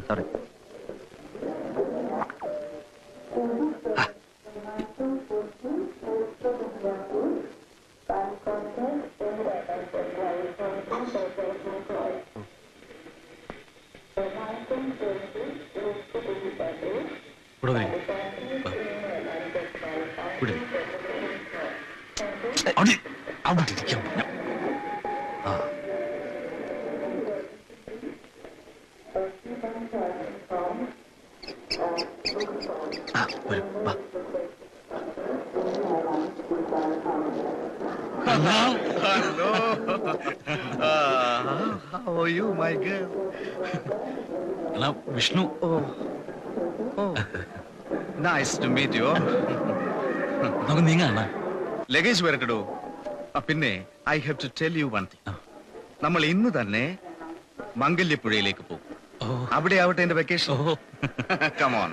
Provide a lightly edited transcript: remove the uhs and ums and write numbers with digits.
Sorry. അവിടെ ഇരിക്കാം. Hello. How are you, my girl? Vishnu. Oh. Nice to meet you. നമുക്ക് നീങ്ങാണ്. Luggage വരട്ടെടോ. പിന്നെ I have to tell you one thing. നമ്മൾ ഇന്ന് തന്നെ മംഗല്യപ്പുഴയിലേക്ക് പോകും. അവിടെ ആവട്ടെ എന്റെ വെക്കേഷൻ. Come on.